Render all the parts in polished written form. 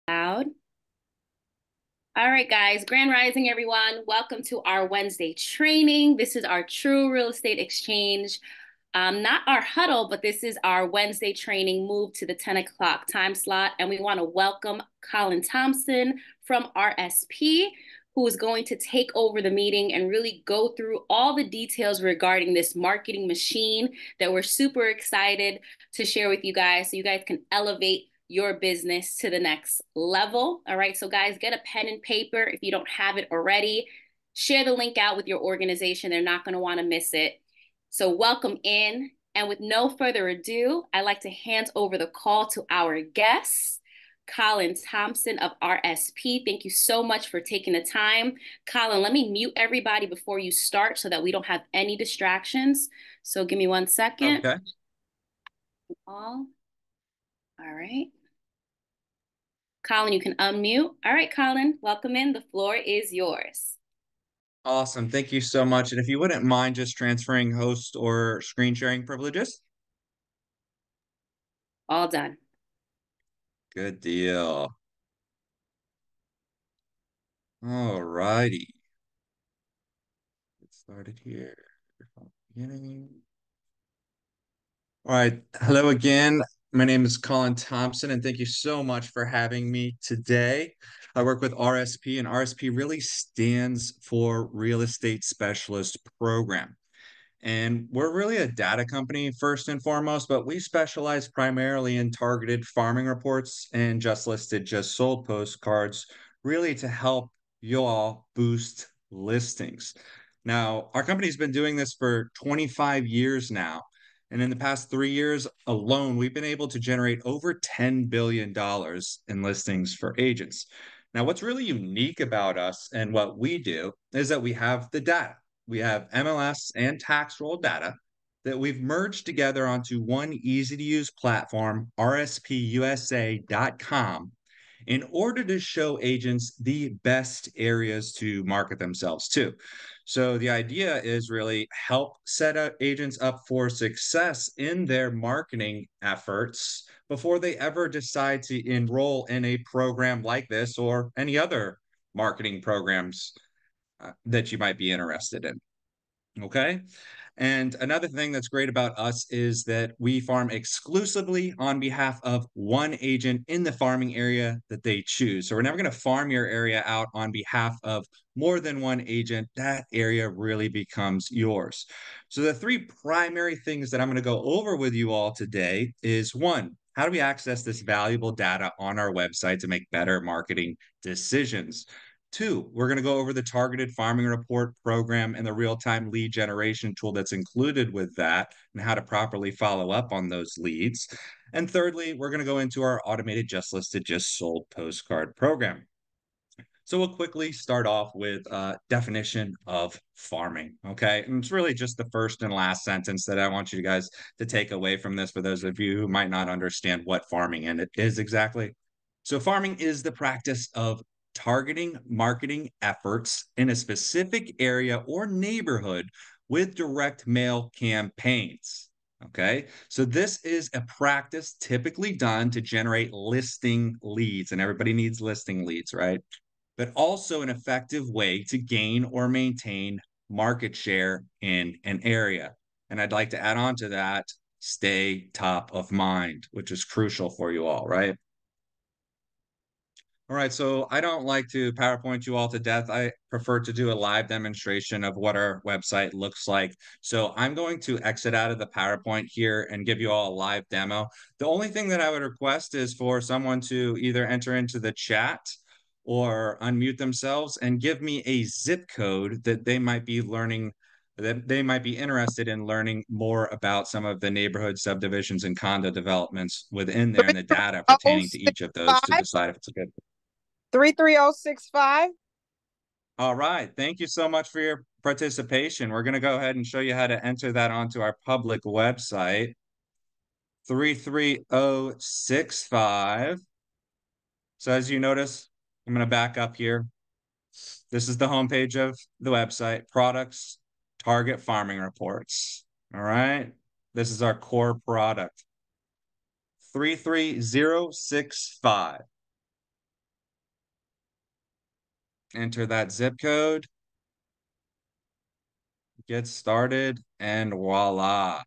Loud. All right, guys. Grand Rising, everyone. Welcome to our Wednesday training. This is our True Real Estate Exchange. Not our huddle, but this is our Wednesday training move to the 10 o'clock time slot. And we want to welcome Colin Thompson from RSP, who is going to take over the meeting and really go through all the details regarding this marketing machine that we're super excited to share with you guys so you guys can elevate your business to the next level. All right. So, guys, get a pen and paper if you don't have it already. Share the link out with your organization. They're not going to want to miss it. So, welcome in. And with no further ado, I'd like to hand over the call to our guest, Colin Thompson of RSP. Thank you so much for taking the time. Colin, let me mute everybody before you start so that we don't have any distractions. So, give me 1 second. Okay. All right. Colin, you can unmute. All right, Colin, welcome in. The floor is yours. Awesome. Thank you so much. And if you wouldn't mind just transferring host or screen sharing privileges. All done. Good deal. All righty. Get started here. Beginning. All right. Hello again. My name is Colin Thompson, and thank you so much for having me today. I work with RSP, and RSP really stands for Real Estate Specialist Program. And we're really a data company first and foremost, but we specialize primarily in targeted farming reports and just listed, just sold postcards, really to help you all boost listings. Now, our company's been doing this for 25 years now. And in the past 3 years alone, we've been able to generate over $10 billion in listings for agents. Now, what's really unique about us and what we do is that we have the data. We have MLS and tax roll data that we've merged together onto one easy to use platform, rspusa.com, in order to show agents the best areas to market themselves to. So the idea is really help set up agents up for success in their marketing efforts before they ever decide to enroll in a program like this or any other marketing programs that you might be interested in. Okay. And another thing that's great about us is that we farm exclusively on behalf of one agent in the farming area that they choose. So we're never going to farm your area out on behalf of more than one agent. That area really becomes yours. So the three primary things that I'm going to go over with you all today is one, how do we access this valuable data on our website to make better marketing decisions? Two, we're going to go over the targeted farming report program and the real-time lead generation tool that's included with that and how to properly follow up on those leads. And thirdly, we're going to go into our automated just listed, just sold postcard program. So we'll quickly start off with a definition of farming, okay? And it's really just the first and last sentence that I want you guys to take away from this for those of you who might not understand what farming and it is exactly. So farming is the practice of targeting marketing efforts in a specific area or neighborhood with direct mail campaigns. Okay, so this is a practice typically done to generate listing leads, and everybody needs listing leads, right? But also an effective way to gain or maintain market share in an area. And I'd like to add on to that, stay top of mind, which is crucial for you all, right? All right, so I don't like to PowerPoint you all to death. I prefer to do a live demonstration of what our website looks like. So I'm going to exit out of the PowerPoint here and give you all a live demo. The only thing that I would request is for someone to either enter into the chat or unmute themselves and give me a zip code that they might be learning, that they might be interested in learning more about some of the neighborhood subdivisions and condo developments within there and the data pertaining to each of those to 33065 decide if it's a good. 33065. All right. Thank you so much for your participation. We're going to go ahead and show you how to enter that onto our public website, 33065. So as you notice, I'm going to back up here. This is the homepage of the website, products, target farming reports. All right. This is our core product, 33065. enter that zip code, get started, and voila.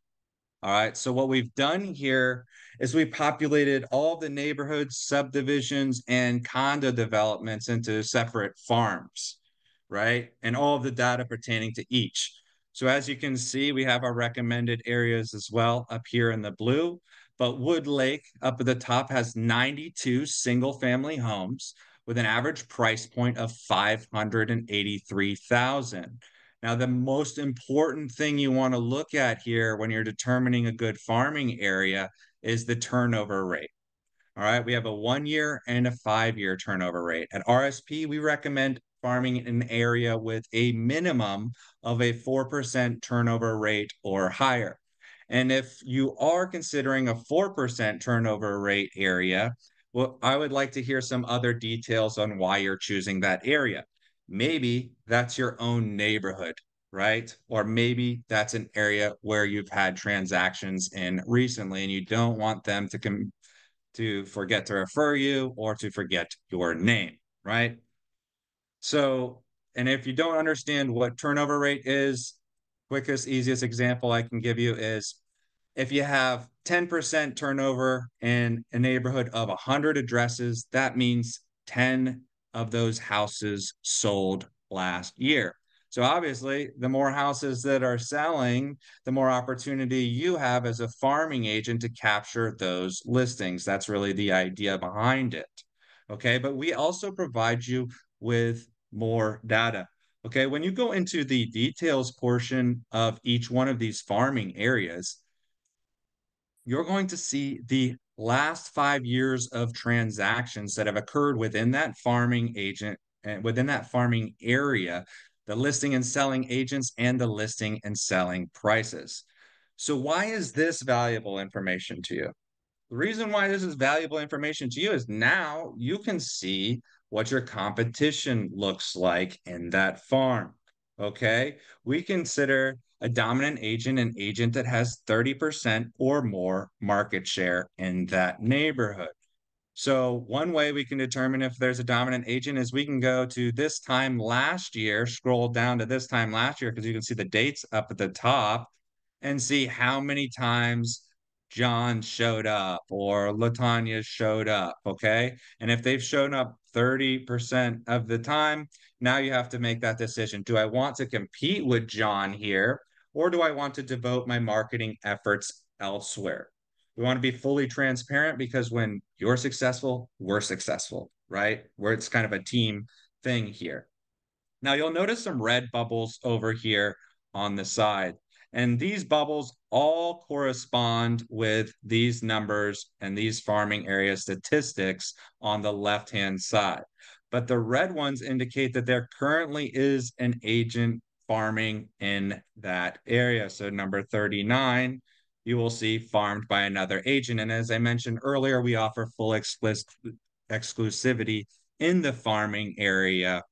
All right, so what we've done here is we populated all the neighborhoods, subdivisions, and condo developments into separate farms, right? And all of the data pertaining to each. So as you can see, we have our recommended areas as well up here in the blue, but Wood Lake up at the top has 92 single-family homes with an average price point of 583,000. Now, the most important thing you want to look at here when you're determining a good farming area is the turnover rate. All right, we have a 1 year and a 5 year turnover rate. At RSP, we recommend farming in an area with a minimum of a 4% turnover rate or higher. And if you are considering a 4% turnover rate area, well, I would like to hear some other details on why you're choosing that area. Maybe that's your own neighborhood, right? Or maybe that's an area where you've had transactions in recently and you don't want them to forget to refer you or to forget your name, right? So, and if you don't understand what turnover rate is, quickest, easiest example I can give you is if you have 10% turnover in a neighborhood of 100 addresses, that means 10 of those houses sold last year. So obviously, the more houses that are selling, the more opportunity you have as a farming agent to capture those listings. That's really the idea behind it. Okay, but we also provide you with more data. Okay, when you go into the details portion of each one of these farming areas, you're going to see the last 5 years of transactions that have occurred within that farming agent and within that farming area, the listing and selling agents and the listing and selling prices. So why is this valuable information to you? The reason why this is valuable information to you is now you can see what your competition looks like in that farm. Okay. We consider a dominant agent an agent that has 30% or more market share in that neighborhood. So one way we can determine if there's a dominant agent is we can go to this time last year, scroll down to this time last year, because you can see the dates up at the top and see how many times John showed up or Latanya showed up. Okay. And if they've shown up 30% of the time, now you have to make that decision. Do I want to compete with John here, or do I want to devote my marketing efforts elsewhere? We want to be fully transparent because when you're successful, we're successful, right? Where it's kind of a team thing here. Now you'll notice some red bubbles over here on the side. And these bubbles all correspond with these numbers and these farming area statistics on the left-hand side. But the red ones indicate that there currently is an agent farming in that area. So number 39, you will see farmed by another agent. And as I mentioned earlier, we offer full exclusivity in the farming area,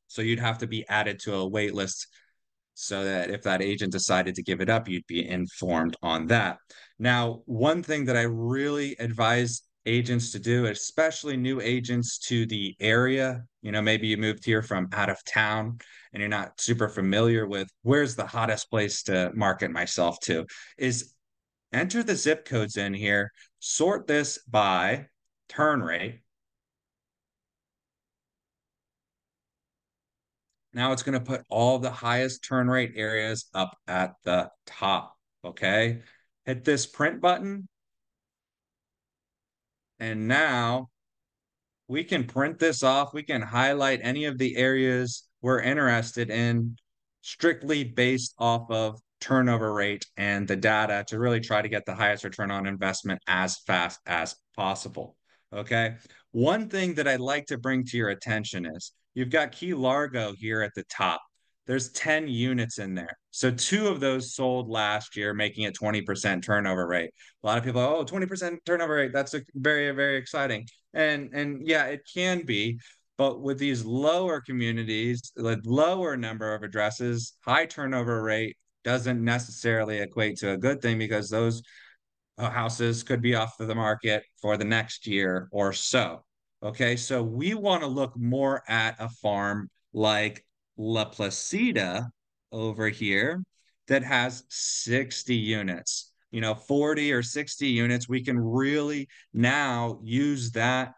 so you'd have to be added to a wait list so that if that agent decided to give it up, you'd be informed on that. Now, one thing that I really advise agents to do, especially new agents to the area, maybe you moved here from out of town and you're not super familiar with where's the hottest place to market myself to, is enter the zip codes in here, sort this by turn rate. Now it's going to put all the highest turn rate areas up at the top. Okay. Hit this print button. And now we can print this off. We can highlight any of the areas we're interested in strictly based off of turnover rate and the data to really try to get the highest return on investment as fast as possible. Okay. One thing that I'd like to bring to your attention is you've got Key Largo here at the top. There's 10 units in there. So two of those sold last year, making it 20% turnover rate. A lot of people, oh, 20% turnover rate. That's very, very exciting. And yeah, it can be. But with these lower communities, the lower number of addresses, high turnover rate doesn't necessarily equate to a good thing because those houses could be off of the market for the next year or so. Okay, so we want to look more at a farm like La Placida over here that has 60 units. 40 or 60 units. We can really now use that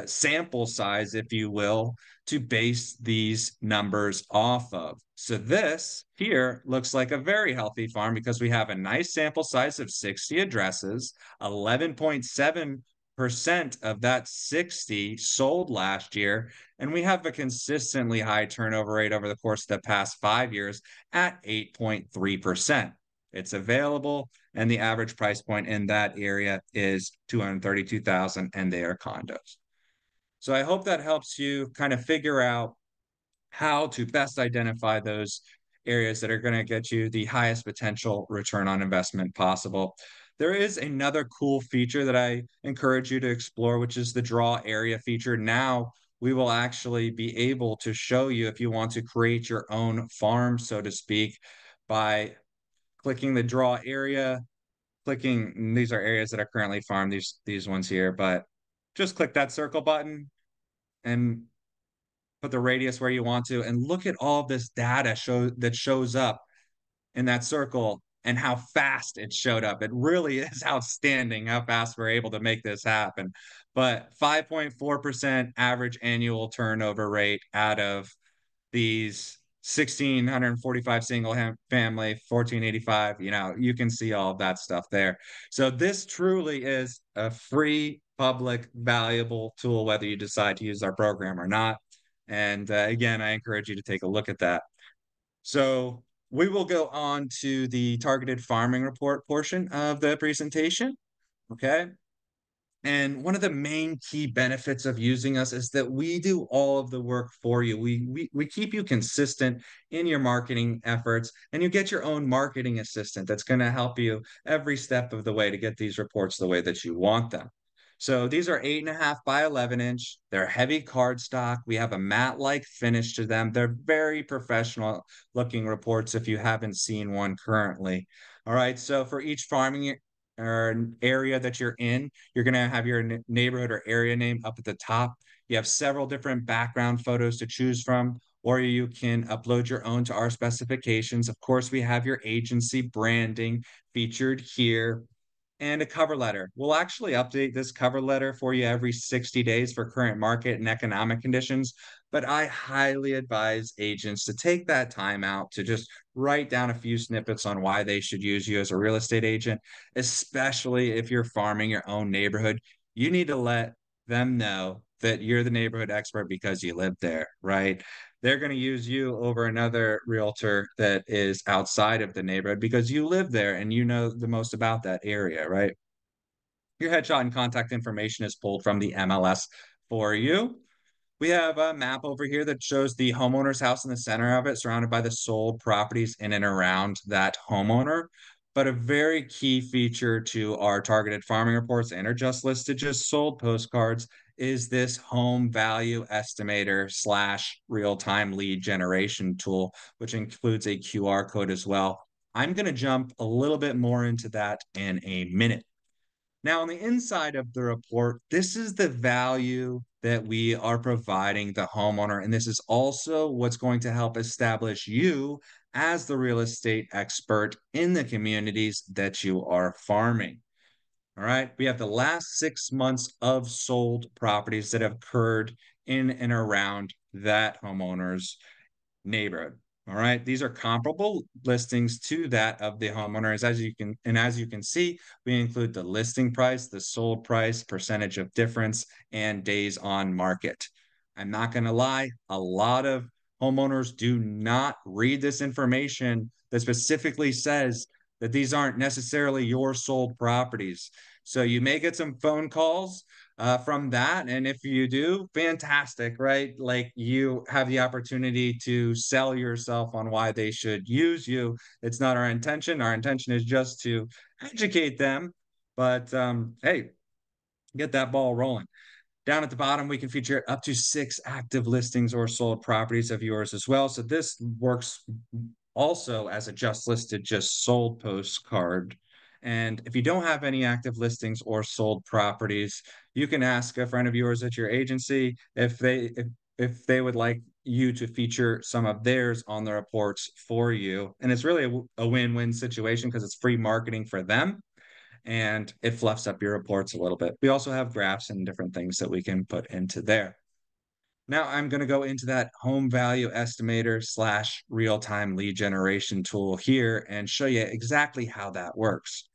sample size, if you will, to base these numbers off of. So this here looks like a very healthy farm because we have a nice sample size of 60 addresses, 11.7% of that 60 sold last year, and we have a consistently high turnover rate over the course of the past 5 years at 8.3%. It's available, and the average price point in that area is 232,000, and they are condos. So I hope that helps you kind of figure out how to best identify those areas that are going to get you the highest potential return on investment possible. There is another cool feature that I encourage you to explore, which is the draw area feature. Now we will actually be able to show you if you want to create your own farm, so to speak, by clicking the draw area, clicking, these are areas that are currently farmed, these ones here, but just click that circle button and put the radius where you want to, and look at all this data that shows up in that circle and how fast it showed up. It really is outstanding how fast we're able to make this happen. But 5.4% average annual turnover rate out of these 1,645 single family, 1,485, you can see all of that stuff there. So this truly is a free, public, valuable tool, whether you decide to use our program or not. And again, I encourage you to take a look at that. So we will go on to the targeted farming report portion of the presentation. Okay. And one of the main key benefits of using us is that we do all of the work for you. We keep you consistent in your marketing efforts, and you get your own marketing assistant that's going to help you every step of the way to get these reports the way that you want them. So these are 8.5 by 11 inch. They're heavy cardstock. We have a matte-like finish to them. They're very professional looking reports if you haven't seen one currently. All right. So for each farming or area that you're in, you're going to have your neighborhood or area name up at the top. You have several different background photos to choose from, or you can upload your own to our specifications. Of course, we have your agency branding featured here and a cover letter. We'll actually update this cover letter for you every 60 days for current market and economic conditions. But I highly advise agents to take that time out to just write down a few snippets on why they should use you as a real estate agent, especially if you're farming your own neighborhood. You need to let them know that you're the neighborhood expert because you live there, right? They're going to use you over another realtor that is outside of the neighborhood because you live there and you know the most about that area, right? Your headshot and contact information is pulled from the MLS for you. We have a map over here that shows the homeowner's house in the center of it, surrounded by the sold properties in and around that homeowner. But a very key feature to our targeted farming reports and our just listed, just sold postcards is this home value estimator slash real-time lead generation tool, which includes a QR code as well. I'm going to jump a little bit more into that in a minute. Now, on the inside of the report, this is the value that we are providing the homeowner. And this is also what's going to help establish you as the real estate expert in the communities that you are farming. All right. We have the last 6 months of sold properties that have occurred in and around that homeowner's neighborhood. All right. These are comparable listings to that of the homeowners. As you can see, we include the listing price, the sold price, percentage of difference, and days on market. I'm not going to lie, a lot of homeowners do not read this information that specifically says that these aren't necessarily your sold properties. So you may get some phone calls from that. And if you do, fantastic, right? Like you have the opportunity to sell yourself on why they should use you. It's not our intention. Our intention is just to educate them. But hey, get that ball rolling. Down at the bottom, we can feature up to 6 active listings or sold properties of yours as well. So this works also as a just listed, just sold postcard And if you don't have any active listings or sold properties, you can ask a friend of yours at your agency if they would like you to feature some of theirs on the reports for you. And it's really a win-win situation because it's free marketing for them and it fluffs up your reports a little bit. We also have graphs and different things that we can put into there. Now I'm going to go into that home value estimator slash real-time lead generation tool here and show you exactly how that works.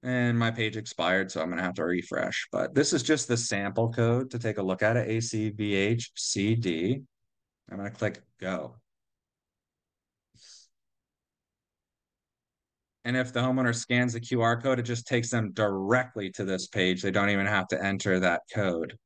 And my page expired, so I'm going to have to refresh. But this is just the sample code to take a look at it, ACVHCD. I'm going to click go. And if the homeowner scans the QR code, it just takes them directly to this page. They don't even have to enter that code.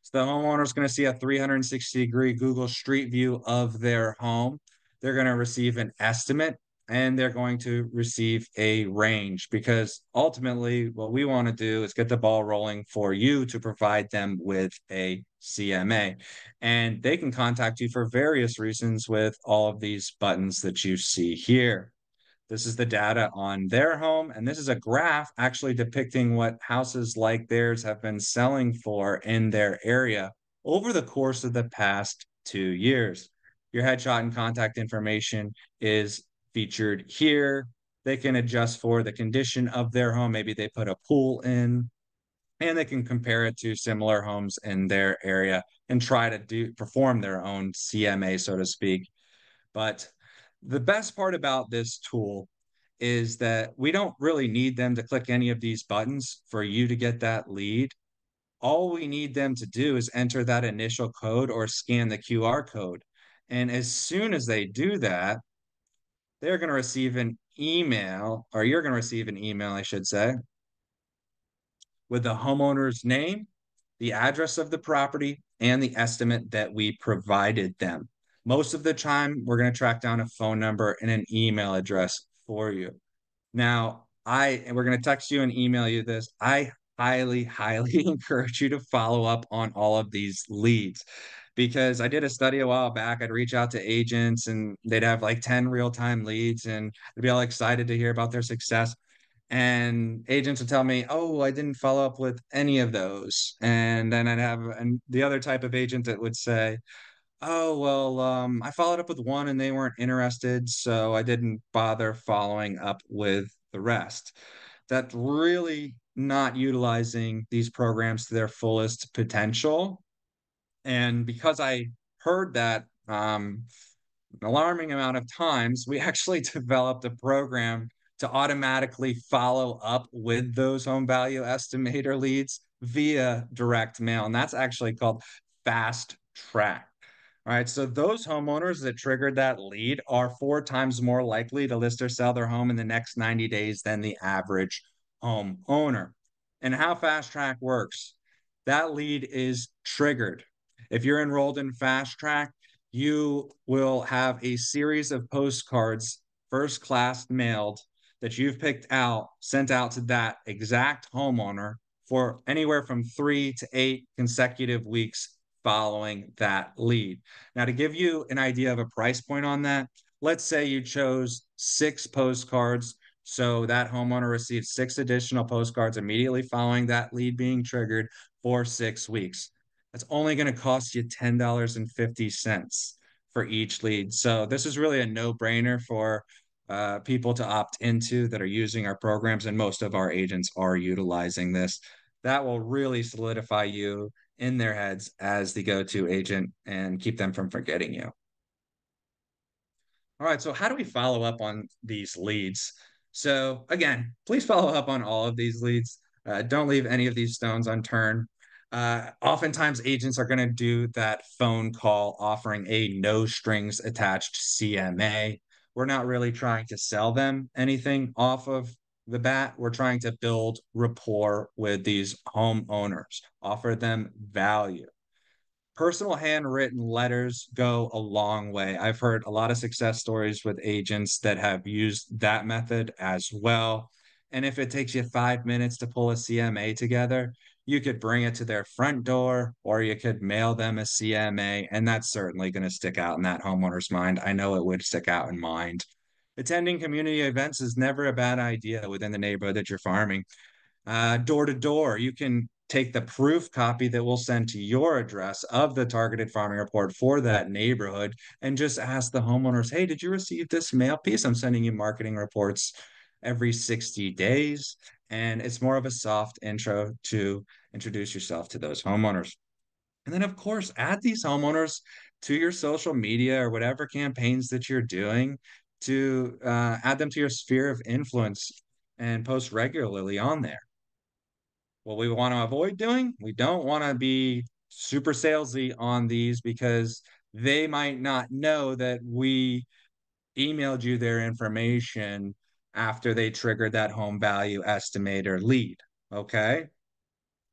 So the homeowner is going to see a 360-degree Google Street View of their home. They're going to receive an estimate and they're going to receive a range because ultimately what we want to do is get the ball rolling for you to provide them with a CMA. And they can contact you for various reasons with all of these buttons that you see here. This is the data on their home, and this is a graph actually depicting what houses like theirs have been selling for in their area over the course of the past 2 years. Your headshot and contact information is featured here. They can adjust for the condition of their home. Maybe they put a pool in, and they can compare it to similar homes in their area and try to perform their own CMA, so to speak. But the best part about this tool is that we don't really need them to click any of these buttons for you to get that lead. All we need them to do is enter that initial code or scan the QR code. And as soon as they do that, they're going to receive an email, or you're going to receive an email, I should say, with the homeowner's name, the address of the property, and the estimate that we provided them. Most of the time, we're going to track down a phone number and an email address for you. Now, we're going to text you and email you this. I highly, highly encourage you to follow up on all of these leads because I did a study a while back. I'd reach out to agents and they'd have like 10 real-time leads and they'd be all excited to hear about their success. And agents would tell me, "Oh, I didn't follow up with any of those." And then I'd have the other type of agent that would say, "Oh, well, I followed up with one and they weren't interested, so I didn't bother following up with the rest." That's really not utilizing these programs to their fullest potential. And because I heard that an alarming amount of times, we actually developed a program to automatically follow up with those home value estimator leads via direct mail. And that's actually called Fast Track. All right, so those homeowners that triggered that lead are 4 times more likely to list or sell their home in the next 90 days than the average homeowner. And how Fast Track works, that lead is triggered. If you're enrolled in Fast Track, you will have a series of postcards, first class mailed, that you've picked out, sent out to that exact homeowner for anywhere from 3 to 8 consecutive weeks following that lead. Now, to give you an idea of a price point on that, let's say you chose 6 postcards. So that homeowner received 6 additional postcards immediately following that lead being triggered for 6 weeks. That's only going to cost you $10.50 for each lead. So this is really a no-brainer for people to opt into that are using our programs, and most of our agents are utilizing this. That will really solidify you in their heads as the go-to agent and keep them from forgetting you. All right, so how do we follow up on these leads? So again, please follow up on all of these leads. Don't leave any of these stones unturned. Oftentimes, agents are going to do that phone call offering a no strings attached CMA. We're not really trying to sell them anything off of the bat. We're trying to build rapport with these homeowners, offer them value. Personal handwritten letters go a long way. I've heard a lot of success stories with agents that have used that method as well. And if it takes you 5 minutes to pull a CMA together, you could bring it to their front door or you could mail them a CMA. And that's certainly going to stick out in that homeowner's mind. I know it would stick out in mine. Attending community events is never a bad idea within the neighborhood that you're farming. Door to door, you can take the proof copy that we'll send to your address of the targeted farming report for that neighborhood and just ask the homeowners, hey, did you receive this mail piece? I'm sending you marketing reports every 60 days. And it's more of a soft intro to introduce yourself to those homeowners. And then, of course, add these homeowners to your social media or whatever campaigns that you're doing to add them to your sphere of influence and post regularly on there. What we want to avoid doing, we don't want to be super salesy on these because they might not know that we emailed you their information after they triggered that home value estimator lead. Okay.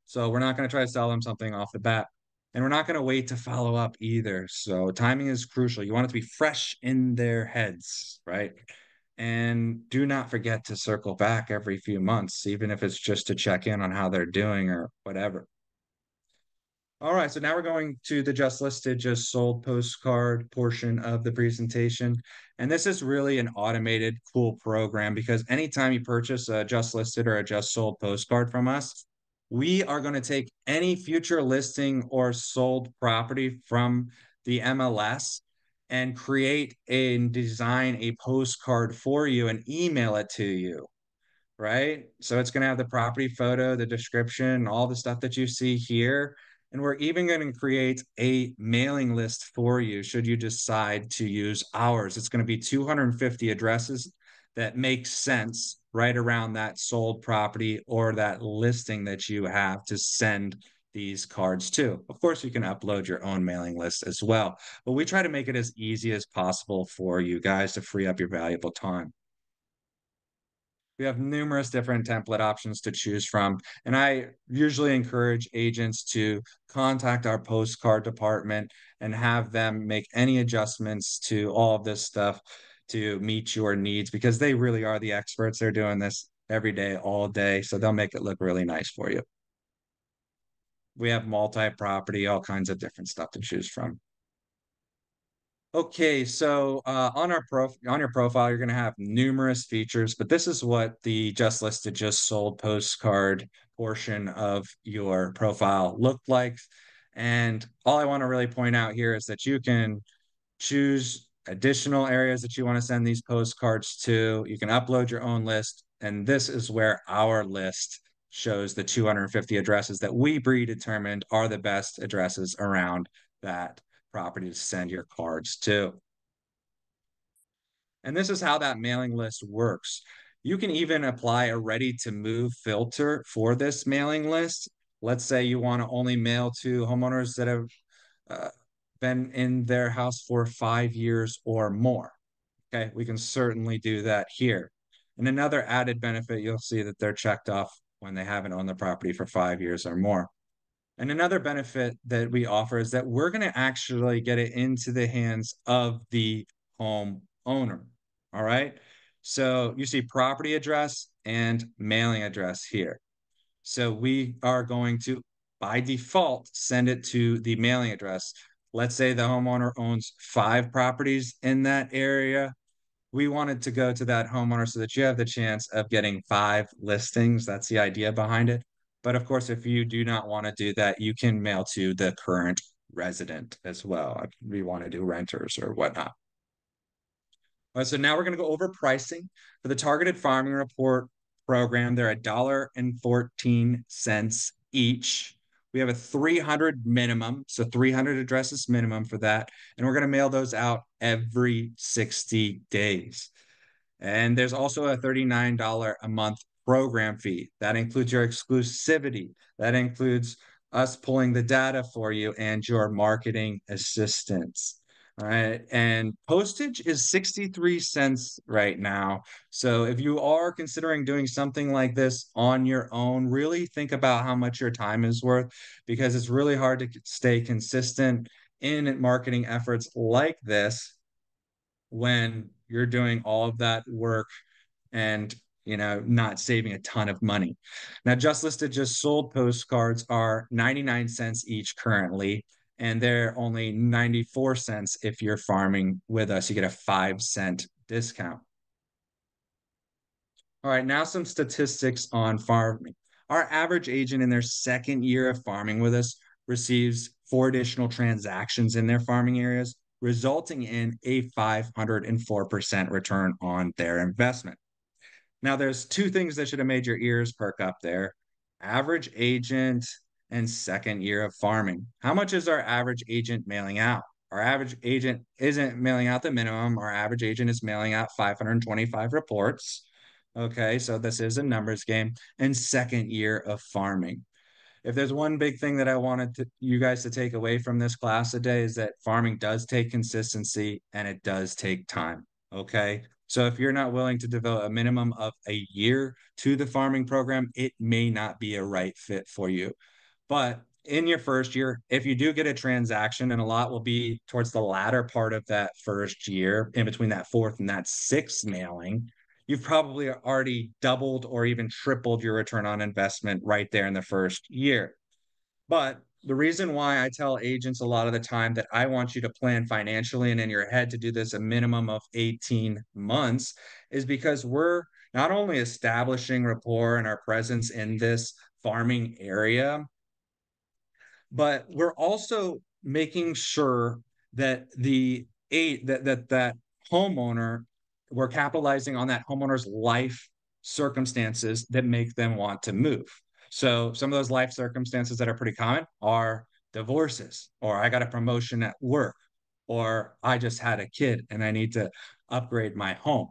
So we're not going to try to sell them something off the bat. And we're not going to wait to follow up either. So timing is crucial. You want it to be fresh in their heads, right? And do not forget to circle back every few months, even if it's just to check in on how they're doing or whatever. All right, so now we're going to the just listed, just sold postcard portion of the presentation. And this is really an automated, cool program because anytime you purchase a just listed or a just sold postcard from us, we are going to take any future listing or sold property from the MLS and create and design a postcard for you and email it to you, right? So it's going to have the property photo, the description, all the stuff that you see here. And we're even going to create a mailing list for you should you decide to use ours. It's going to be 250 addresses that make sense right around that sold property or that listing that you have to send these cards to. Of course, you can upload your own mailing list as well, but we try to make it as easy as possible for you guys to free up your valuable time. We have numerous different template options to choose from. And I usually encourage agents to contact our postcard department and have them make any adjustments to all of this stuff to meet your needs because they really are the experts. They're doing this every day, all day. So they'll make it look really nice for you. We have multi-property, all kinds of different stuff to choose from. Okay, so on your profile, you're going to have numerous features, but this is what the just listed, just sold postcard portion of your profile looked like. And all I want to really point out here is that you can choose additional areas that you want to send these postcards to. You can upload your own list, and this is where our list shows the 250 addresses that we predetermined are the best addresses around that property to send your cards to. And this is how that mailing list works. You can even apply a ready to move filter for this mailing list. Let's say you want to only mail to homeowners that have uh, been in their house for 5 years or more. Okay, we can certainly do that here. And another added benefit, you'll see that they're checked off when they haven't owned the property for 5 years or more. And another benefit that we offer is that we're going to actually get it into the hands of the home owner. All right. So you see property address and mailing address here. So we are going to, by default, send it to the mailing address. Let's say the homeowner owns 5 properties in that area. We wanted to go to that homeowner so that you have the chance of getting 5 listings. That's the idea behind it. But of course, if you do not want to do that, you can mail to the current resident as well. If we want to do renters or whatnot. So now we're going to go over pricing for the targeted farming report program. They're $1.14 each. We have a 300 minimum, so 300 addresses minimum for that. And we're going to mail those out every 60 days. And there's also a $39 a month program fee. That includes your exclusivity. That includes us pulling the data for you and your marketing assistance. All right. And postage is 63 cents right now. So if you are considering doing something like this on your own, really think about how much your time is worth because it's really hard to stay consistent in marketing efforts like this when you're doing all of that work and not saving a ton of money. Now, just listed, just sold postcards are 99 cents each currently, and they're only 94 cents if you're farming with us. You get a 5-cent discount. All right, now some statistics on farming. Our average agent in their second year of farming with us receives 4 additional transactions in their farming areas, resulting in a 504% return on their investment. Now, there's two things that should have made your ears perk up there. Average agent and second year of farming. How much is our average agent mailing out? Our average agent isn't mailing out the minimum. Our average agent is mailing out 525 reports. Okay, so this is a numbers game. And second year of farming. If there's one big thing that I wanted you guys to take away from this class today is that farming does take consistency and it does take time. Okay. So if you're not willing to devote a minimum of a year to the farming program, it may not be a right fit for you. But in your first year, if you do get a transaction, and a lot will be towards the latter part of that first year, in between that fourth and that sixth mailing, you've probably already doubled or even tripled your return on investment right there in the first year. But the reason why I tell agents a lot of the time that I want you to plan financially and in your head to do this a minimum of 18 months is because we're not only establishing rapport and our presence in this farming area, but we're also making sure that the eight that homeowner, we're capitalizing on that homeowner's life circumstances that make them want to move. So some of those life circumstances that are pretty common are divorces, or I got a promotion at work, or I just had a kid and I need to upgrade my home.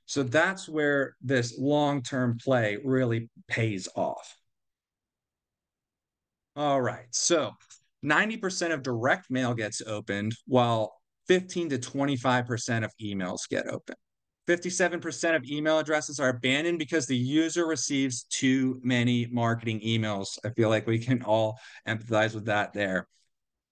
So that's where this long-term play really pays off. All right. So 90% of direct mail gets opened, while 15 to 25% of emails get opened. 57% of email addresses are abandoned because the user receives too many marketing emails. I feel like we can all empathize with that there.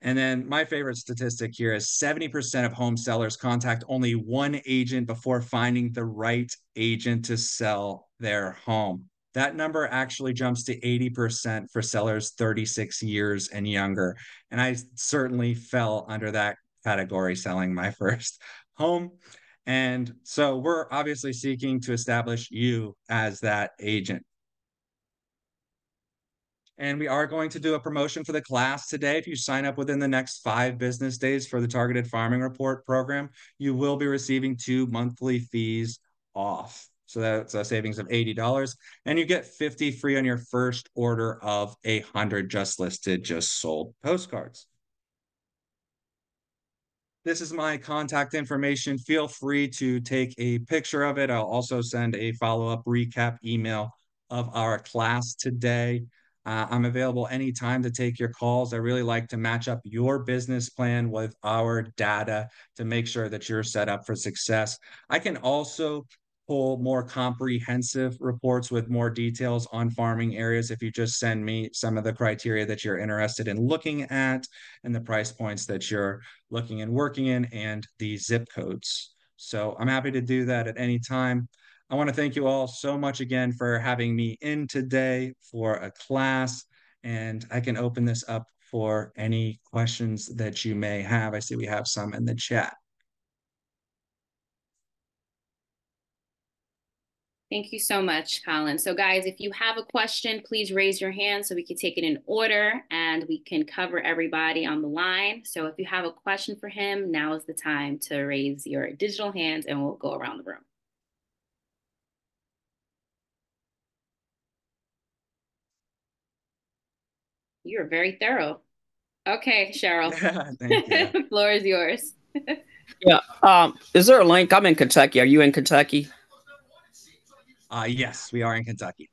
And then my favorite statistic here is 70% of home sellers contact only one agent before finding the right agent to sell their home. That number actually jumps to 80% for sellers 36 years and younger. And I certainly fell under that category selling my first home. And so we're obviously seeking to establish you as that agent. And we are going to do a promotion for the class today. If you sign up within the next 5 business days for the Targeted Farming Report program, you will be receiving 2 monthly fees off. So that's a savings of $80. And you get 50 free on your first order of 100 just listed, just sold postcards. This is my contact information. Feel free to take a picture of it. I'll also send a follow-up recap email of our class today. I'm available anytime to take your calls. I really like to match up your business plan with our data to make sure that you're set up for success. I can also pull more comprehensive reports with more details on farming areas if you just send me some of the criteria that you're interested in looking at and the price points that you're looking and working in and the zip codes. So I'm happy to do that at any time. I want to thank you all so much again for having me in today for a class, and I can open this up for any questions that you may have. I see we have some in the chat. Thank you so much, Colin. So guys, if you have a question, please raise your hand so we can take it in order and we can cover everybody on the line. So if you have a question for him, now is the time to raise your digital hands and we'll go around the room. You're very thorough. Okay, Cheryl. Thank you. The floor is yours. Yeah. Is there a link? I'm in Kentucky. Are you in Kentucky? Yes, we are in Kentucky.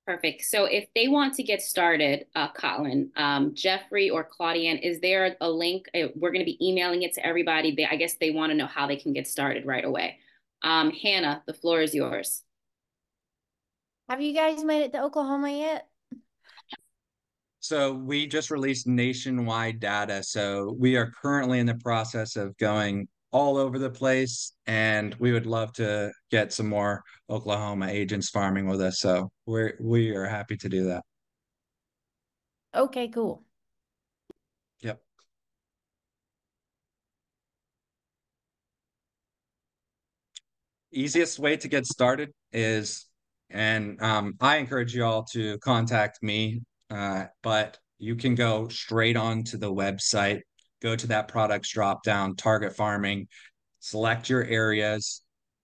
Perfect. So if they want to get started, Colin, Jeffrey or Claudian, is there a link? We're going to be emailing it to everybody. I guess they want to know how they can get started right away. Hannah, the floor is yours. Have you guys made it to Oklahoma yet? So we just released nationwide data. So we are currently in the process of going all over the place, and we would love to get some more Oklahoma agents farming with us. So we are happy to do that. Okay, cool. Yep. easiest way to get started is, and I encourage you all to contact me, but you can go straight onto the website, go to that products drop down, target farming, select your areas,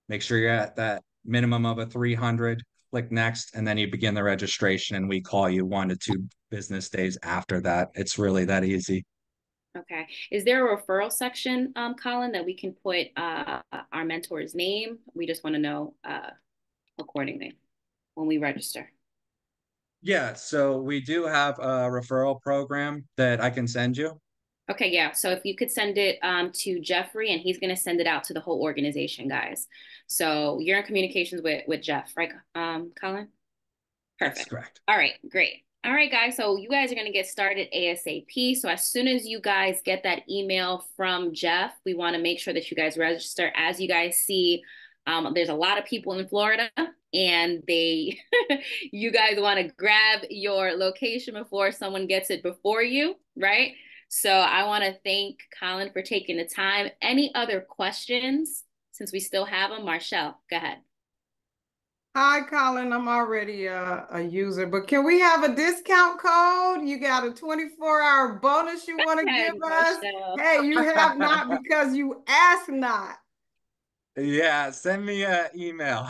make sure you're at that minimum of a 300, click next, and then you begin the registration, and we call you 1 to 2 business days after that. It's really that easy. Okay. Is there a referral section, Colin, that we can put our mentor's name? We just want to know accordingly when we register. Yeah, so we do have a referral program that I can send you. Okay, yeah. So if you could send it to Jeffrey, and he's going to send it out to the whole organization, guys. So you're in communications with Jeff, right, Colin? That's Perfect. correct. All right, great. All right, guys. So you guys are going to get started ASAP. So as soon as you guys get that email from Jeff, we want to make sure that you guys register. As you guys see, there's a lot of people in Florida, and you guys want to grab your location before someone gets it before you, right? So I want to thank Colin for taking the time. Any other questions since we still have them? Marshall, go ahead. Hi, Colin. I'm already a user, but can we have a discount code? You got a 24-hour bonus you want to give us? Marshall. Hey, you have not because you asked not. Yeah, send me an email.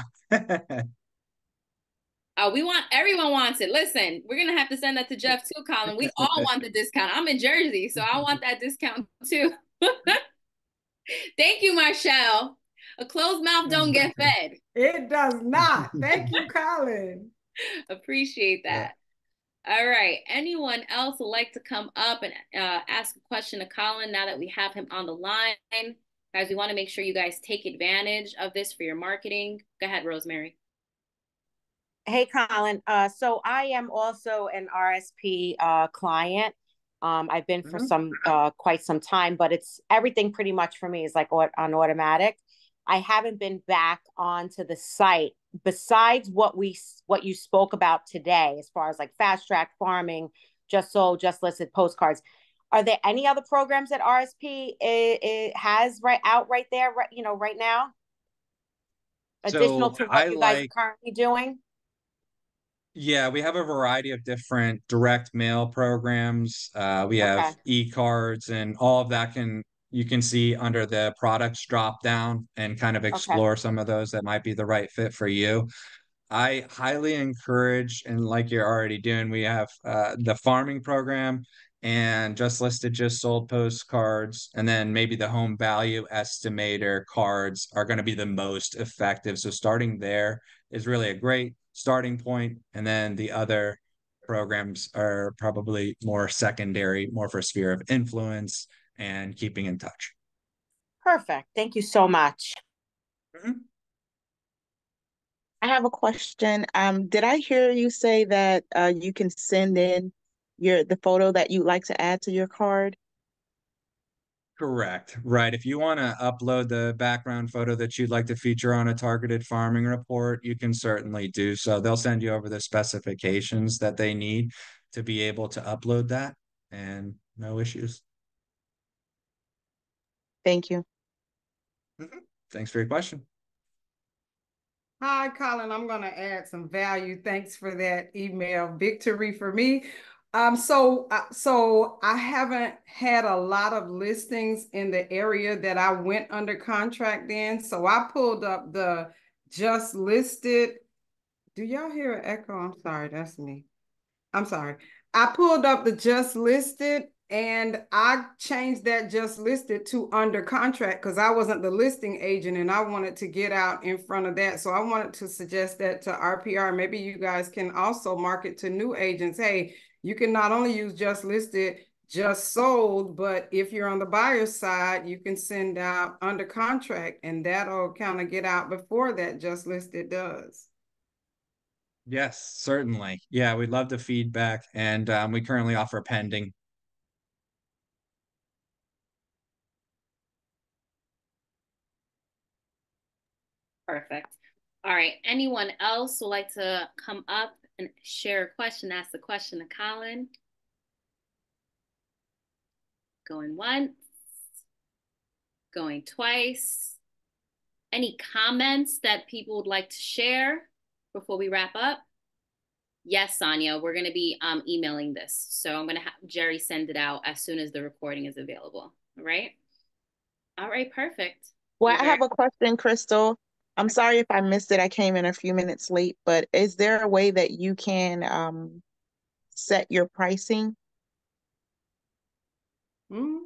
Everyone wants it. Listen, we're gonna have to send that to Jeff too, Colin. We all want the discount. I'm in Jersey, so I want that discount too. Thank you, Marshall. A closed mouth don't get fed. It does not. Thank you, Colin. Appreciate that. All right. Anyone else would like to come up and ask a question to Colin now that we have him on the line? Guys, we want to make sure you guys take advantage of this for your marketing. Go ahead, Rosemary. Hey, Colin. So I am also an RSP client. I've been for quite some time, but it's everything pretty much for me is like on automatic. I haven't been back onto the site besides what you spoke about today, as far as like fast track farming, just sold, just listed postcards. Are there any other programs that RSP has right there, right now? Additional to what you guys are currently doing? Yeah, we have a variety of different direct mail programs. We have e-cards, and all of that you can see under the products drop down and kind of explore some of those that might be the right fit for you. I highly encourage, and like you're already doing, we have the farming program and just listed, just sold postcards, and then maybe the home value estimator cards are going to be the most effective. So starting there is really a great starting point, and then the other programs are probably more secondary, more for sphere of influence and keeping in touch. Perfect. Thank you so much. Mm-hmm. I have a question. Did I hear you say that you can send in the photo that you'd like to add to your card? Correct. Right. If you want to upload the background photo that you'd like to feature on a targeted farming report, you can certainly do so. They'll send you over the specifications that they need to be able to upload that, and no issues. Thank you. Thanks for your question. Hi, Colin. I'm going to add some value. Thanks for that email. Victory for me. So I haven't had a lot of listings in the area that I went under contract in. So I pulled up the just listed. Do y'all hear an echo? I'm sorry. That's me. I'm sorry. I pulled up the just listed, and I changed that just listed to under contract because I wasn't the listing agent and I wanted to get out in front of that. So I wanted to suggest that to RPR. Maybe you guys can also market to new agents. Hey, you can not only use just listed, just sold, but if you're on the buyer's side, you can send out under contract, and that'll kind of get out before that just listed does. Yes, certainly. Yeah, we'd love the feedback, and we currently offer pending. Perfect. All right. Anyone else would like to come up and share a question, ask a question to Colin? Going once, going twice. Any comments that people would like to share before we wrap up? Yes, Sonia, we're going to be emailing this. So I'm going to have Jerry send it out as soon as the recording is available. All right. All right, perfect. Well, I have a question, Crystal. I'm sorry if I missed it. I came in a few minutes late, but is there a way that you can set your pricing? Hmm.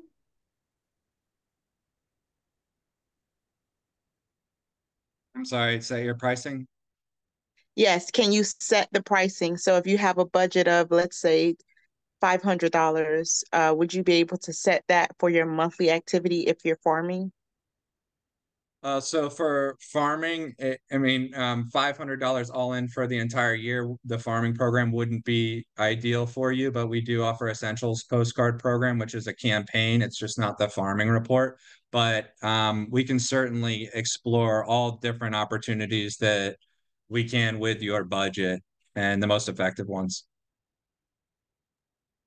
I'm sorry, say your pricing? Yes, can you set the pricing? So if you have a budget of, let's say, $500, would you be able to set that for your monthly activity if you're farming? So for farming, $500 all in for the entire year. The farming program wouldn't be ideal for you, but we do offer Essentials Postcard Program, which is a campaign. It's just not the farming report. But we can certainly explore all different opportunities that we can with your budget and the most effective ones.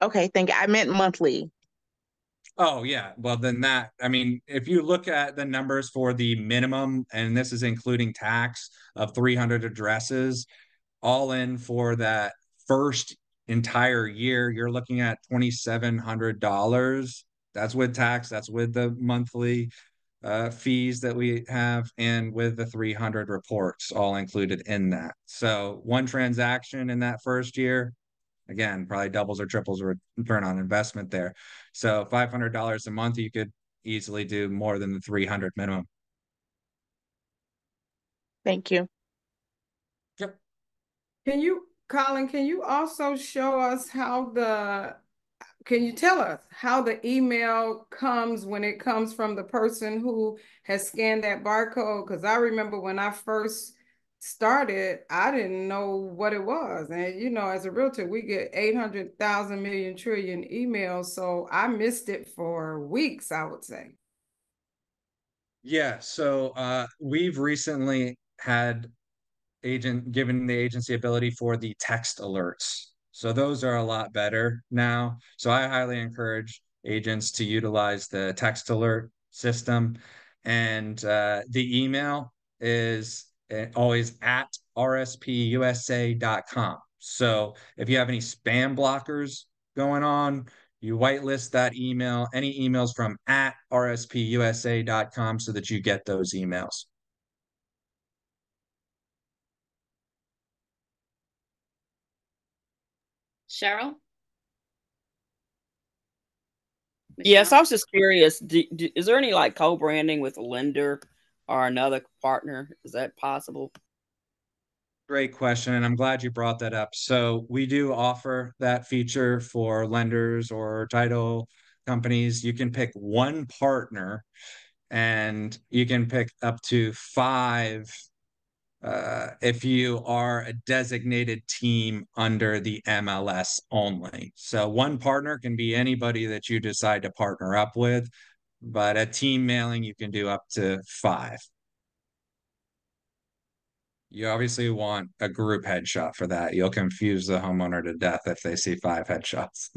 Okay, thank you. I meant monthly. Oh, yeah. Well, then if you look at the numbers for the minimum, and this is including tax of 300 addresses, all in for that first entire year, you're looking at $2,700. That's with tax, that's with the monthly fees that we have, and with the 300 reports all included in that. So one transaction in that first year, again, probably doubles or triples return on investment there. So $500 a month, you could easily do more than the 300 minimum. Thank you. Yep. Colin, can you also show us can you tell us how the email comes when it comes from the person who has scanned that barcode? Because I remember when I first started, I didn't know what it was. And, as a realtor, we get 800,000 million trillion emails. So I missed it for weeks, I would say. Yeah. So we've recently had given the agency ability for the text alerts. So those are a lot better now. So I highly encourage agents to utilize the text alert system. And the email is always at rspUSA.com. So if you have any spam blockers going on, you whitelist that email, any emails from at rspUSA.com so that you get those emails. Cheryl? Yes, I was just curious. Is there any like co-branding with a lender or another partner? Is that possible? Great question, and I'm glad you brought that up. So we do offer that feature for lenders or title companies. You can pick one partner, and you can pick up to five if you are a designated team under the MLS only. So one partner can be anybody that you decide to partner up with, but a team mailing you can do up to five. You obviously want a group headshot for that. You'll confuse the homeowner to death if they see five headshots.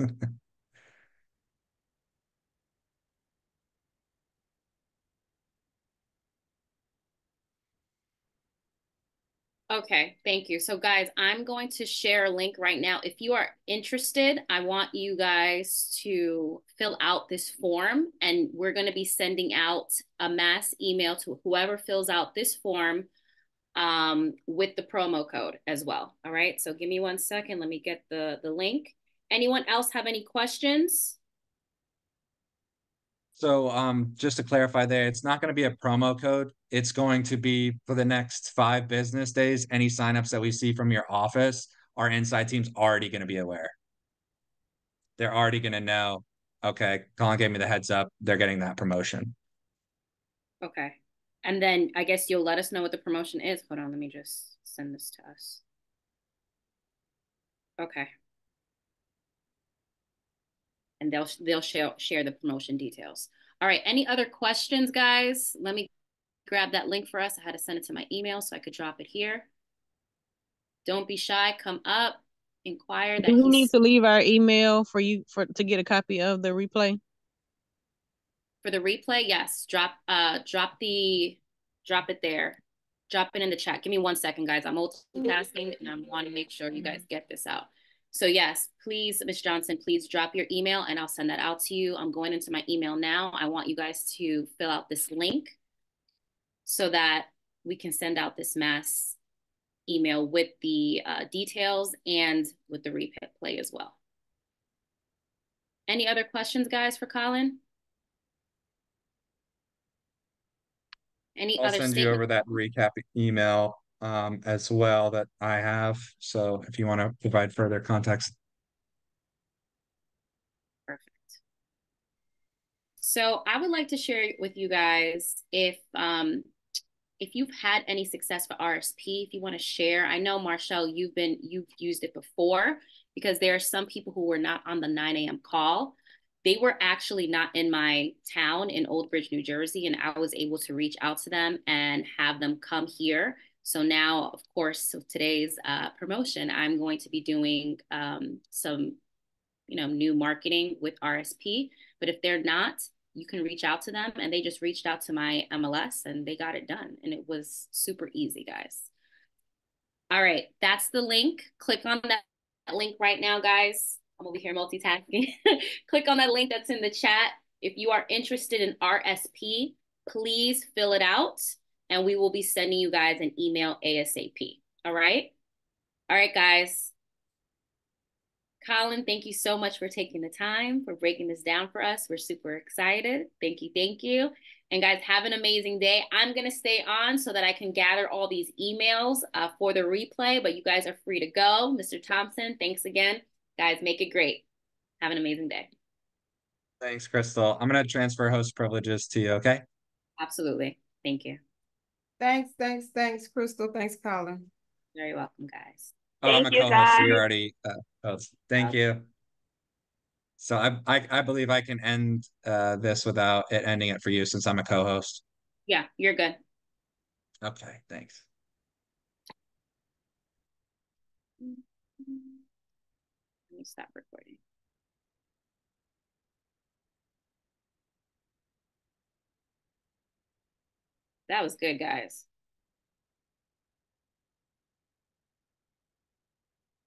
Okay, thank you. So guys, I'm going to share a link right now. If you are interested, I want you guys to fill out this form, and we're going to be sending out a mass email to whoever fills out this form with the promo code as well. All right, so give me 1 second. Let me get the link. Anyone else have any questions? So just to clarify there, it's not going to be a promo code. It's going to be for the next 5 business days. Any signups that we see from your office, our inside team's already going to be aware. They're already going to know, okay, Colin gave me the heads up. They're getting that promotion. Okay. And then I guess you'll let us know what the promotion is. Hold on, let me just send this to us. Okay. And they'll share the promotion details. All right, any other questions, guys? Let me grab that link for us. I had to send it to my email so I could drop it here. Don't be shy, come up, inquire. Do we need to leave our email for you to get a copy of the replay? For the replay, yes. Drop the drop it there. Drop it in the chat. Give me 1 second, guys. I'm multitasking and I want to make sure you guys get this out. So yes, please, Ms. Johnson, please drop your email and I'll send that out to you. I'm going into my email now. I want you guys to fill out this link so that we can send out this mass email with the details and with the replay as well. Any other questions, guys, for Colin? I'll send you over that recap email as well that I have. So if you want to provide further context. Perfect. So I would like to share with you guys if you've had any success for RSP, if you want to share. I know, Marshall, you've used it before, because there are some people who were not on the 9 a.m. call. They were actually not in my town in Old Bridge, New Jersey, and I was able to reach out to them and have them come here. So now, of course, so today's promotion, I'm going to be doing some, new marketing with RSP. But if they're not, you can reach out to them, and they just reached out to my MLS and they got it done. And it was super easy, guys. All right, that's the link. Click on that link right now, guys. I'm over here multitasking. Click on that link that's in the chat. If you are interested in RSP, please fill it out and we will be sending you guys an email ASAP. All right? All right, guys. Colin, thank you so much for taking the time, for breaking this down for us. We're super excited. Thank you, thank you. And guys, have an amazing day. I'm going to stay on so that I can gather all these emails for the replay, but you guys are free to go. Mr. Thompson, thanks again. Guys, make it great. Have an amazing day. Thanks, Crystal. I'm going to transfer host privileges to you, okay? Absolutely. Thank you. Thanks, Crystal. Thanks, Colin. Very welcome, guys. Oh, I'm a co-host, so you're already host. Thank you. So I believe I can end this without it ending it for you since I'm a co-host. Yeah, you're good. Okay, thanks. Let me stop recording. That was good, guys.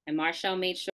And Marshall made sure